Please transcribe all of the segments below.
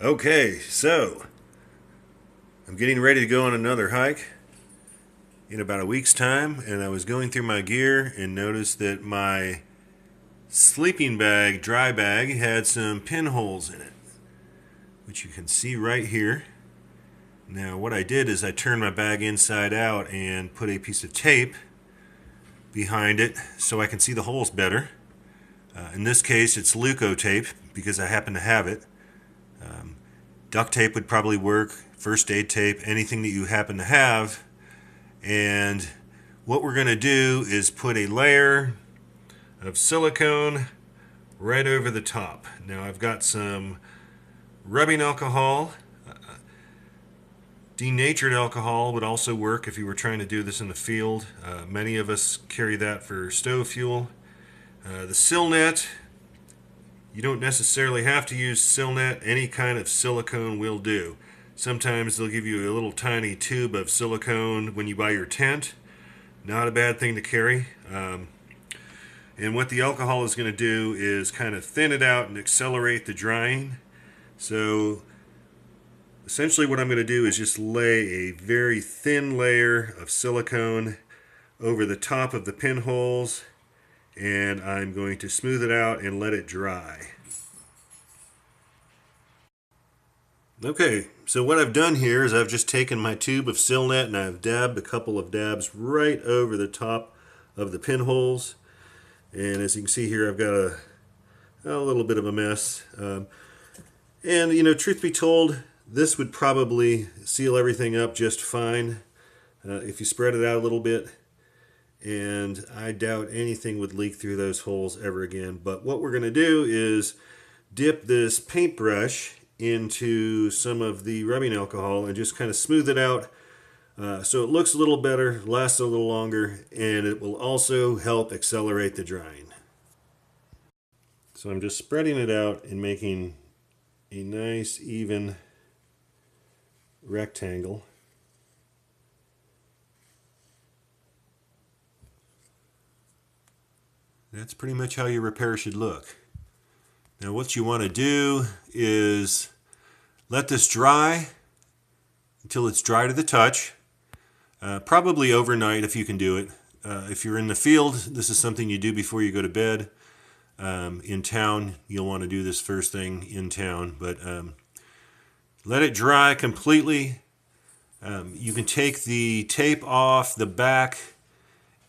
Okay, so I'm getting ready to go on another hike in about a week's time, and I was going through my gear and noticed that my sleeping bag, dry bag, had some pinholes in it, which you can see right here. Now, what I did is I turned my bag inside out and put a piece of tape behind it so I can see the holes better. In this case, it's Leuco tape because I happen to have it. Duct tape would probably work, first aid tape, anything that you happen to have. And what we're going to do is put a layer of silicone right over the top. Now I've got some rubbing alcohol. Denatured alcohol would also work if you were trying to do this in the field. Many of us carry that for stove fuel. The Sil-Net, you don't necessarily have to use Sil-Net. Any kind of silicone will do. Sometimes they'll give you a little tiny tube of silicone when you buy your tent. Not a bad thing to carry. And what the alcohol is going to do is kind of thin it out and accelerate the drying. So essentially what I'm going to do is just lay a very thin layer of silicone over the top of the pinholes, and I'm going to smooth it out and let it dry. Okay, so what I've done here is I've just taken my tube of Sil-Net and I've dabbed a couple of dabs right over the top of the pinholes. And as you can see here, I've got a little bit of a mess. And, you know, truth be told, this would probably seal everything up just fine if you spread it out a little bit. And I doubt anything would leak through those holes ever again. But what we're going to do is dip this paintbrush into some of the rubbing alcohol and just kind of smooth it out so it looks a little better, lasts a little longer, and it will also help accelerate the drying. So I'm just spreading it out and making a nice even rectangle. That's pretty much how your repair should look. Now what you want to do is let this dry until it's dry to the touch. Probably overnight if you can do it. If you're in the field, this is something you do before you go to bed. In town, you'll want to do this first thing in town. But let it dry completely. You can take the tape off the back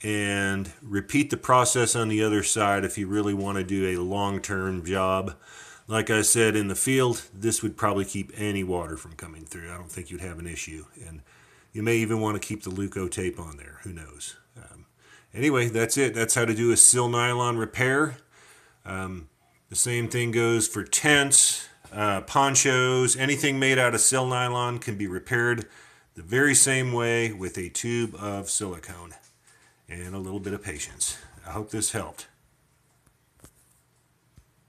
and repeat the process on the other side if you really want to do a long-term job. Like I said, in the field, this would probably keep any water from coming through. I don't think you'd have an issue. And you may even want to keep the Leuco tape on there. Who knows? Anyway, that's it. That's how to do a Sil-nylon repair. The same thing goes for tents, ponchos. Anything made out of Sil-nylon can be repaired the very same way with a tube of silicone and a little bit of patience. I hope this helped.